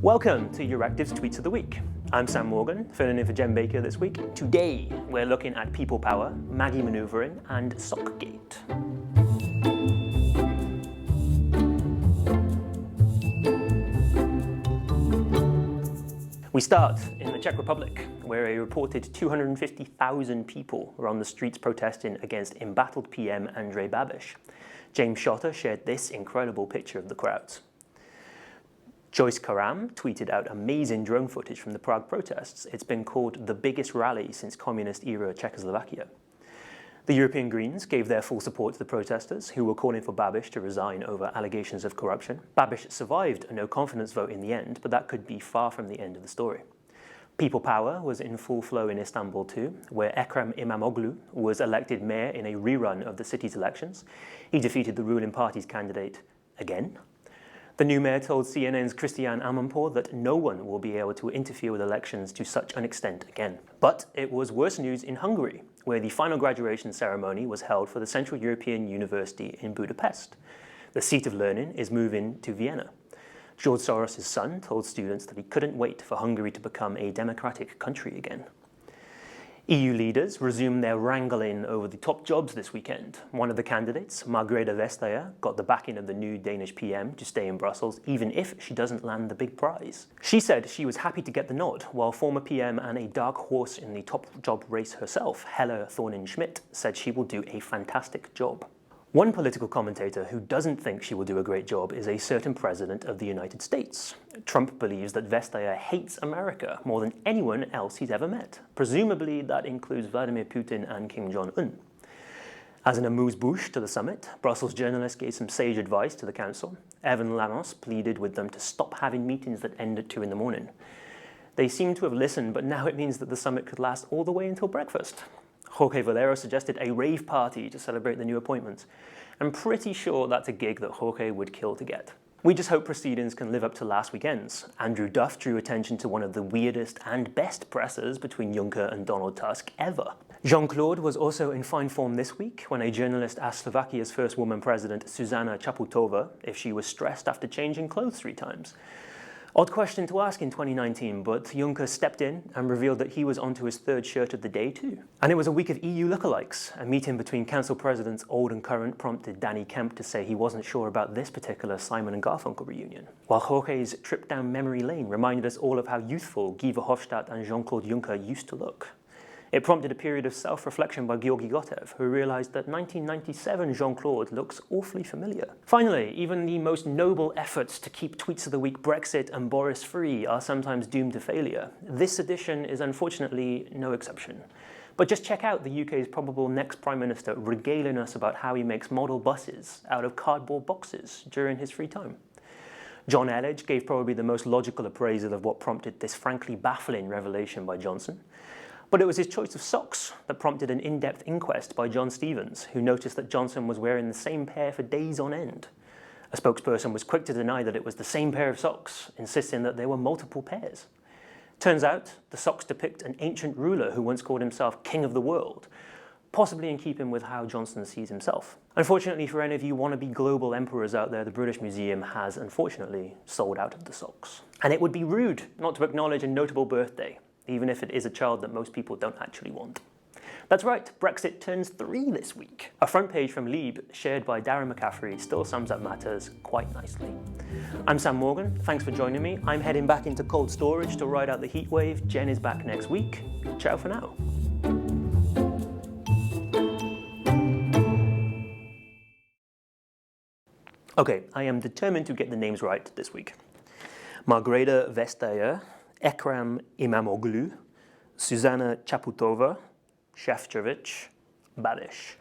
Welcome to Euractiv's Tweets of the Week. I'm Sam Morgan, filling in for Jen Baker this week. Today, we're looking at people power, Maggie manoeuvring, and Sockgate. We start in the Czech Republic, where a reported 250,000 people were on the streets protesting against embattled PM Andrej Babiš. James Schotter shared this incredible picture of the crowds. Joyce Karam tweeted out amazing drone footage from the Prague protests. It's been called the biggest rally since communist-era Czechoslovakia. The European Greens gave their full support to the protesters, who were calling for Babiš to resign over allegations of corruption. Babiš survived a no-confidence vote in the end, but that could be far from the end of the story. People power was in full flow in Istanbul too, where Ekrem İmamoğlu was elected mayor in a rerun of the city's elections. He defeated the ruling party's candidate again. The new mayor told CNN's Christian Amanpour that no one will be able to interfere with elections to such an extent again. But it was worse news in Hungary, where the final graduation ceremony was held for the Central European University in Budapest. The seat of learning is moving to Vienna. George Soros' son told students that he couldn't wait for Hungary to become a democratic country again. EU leaders resumed their wrangling over the top jobs this weekend. One of the candidates, Margrethe Vestager, got the backing of the new Danish PM to stay in Brussels, even if she doesn't land the big prize. She said she was happy to get the nod, while former PM and a dark horse in the top job race herself, Helle Thorning-Schmidt, said she will do a fantastic job. One political commentator who doesn't think she will do a great job is a certain president of the United States. Trump believes that Vestager hates America more than anyone else he's ever met. Presumably that includes Vladimir Putin and Kim Jong-un. As an amuse-bouche to the summit, Brussels journalists gave some sage advice to the council. Evan Lamos pleaded with them to stop having meetings that end at 2 in the morning. They seem to have listened, but now it means that the summit could last all the way until breakfast. Jorge Valero suggested a rave party to celebrate the new appointments. I'm pretty sure that's a gig that Jorge would kill to get. We just hope proceedings can live up to last weekend's. Andrew Duff drew attention to one of the weirdest and best presses between Juncker and Donald Tusk ever. Jean-Claude was also in fine form this week when a journalist asked Slovakia's first woman president, Zuzana Čaputová, if she was stressed after changing clothes 3 times. Odd question to ask in 2019, but Juncker stepped in and revealed that he was onto his 3rd shirt of the day too. And it was a week of EU lookalikes. A meeting between council presidents old and current prompted Danny Kemp to say he wasn't sure about this particular Simon and Garfunkel reunion. While Jorge's trip down memory lane reminded us all of how youthful Guy Verhofstadt and Jean-Claude Juncker used to look. It prompted a period of self-reflection by Georgi Gotev, who realized that 1997 Jean-Claude looks awfully familiar. Finally, even the most noble efforts to keep Tweets of the Week Brexit and Boris free are sometimes doomed to failure. This edition is unfortunately no exception. But just check out the UK's probable next Prime Minister regaling us about how he makes model buses out of cardboard boxes during his free time. John Elledge gave probably the most logical appraisal of what prompted this frankly baffling revelation by Johnson. But it was his choice of socks that prompted an in-depth inquest by John Stevens, who noticed that Johnson was wearing the same pair for days on end. A spokesperson was quick to deny that it was the same pair of socks, insisting that there were multiple pairs. Turns out, the socks depict an ancient ruler who once called himself King of the World, possibly in keeping with how Johnson sees himself. Unfortunately for any of you wannabe global emperors out there, the British Museum has, unfortunately, sold out of the socks. And it would be rude not to acknowledge a notable birthday, even if it is a child that most people don't actually want. That's right, Brexit turns 3 this week. A front page from Lieb, shared by Darren McCaffrey, still sums up matters quite nicely. I'm Sam Morgan, thanks for joining me. I'm heading back into cold storage to ride out the heat wave. Jen is back next week. Ciao for now. Okay, I am determined to get the names right this week. Margrethe Vestager, Ekrem İmamoğlu, Zuzana Čaputová, Šefčovič, Babiš.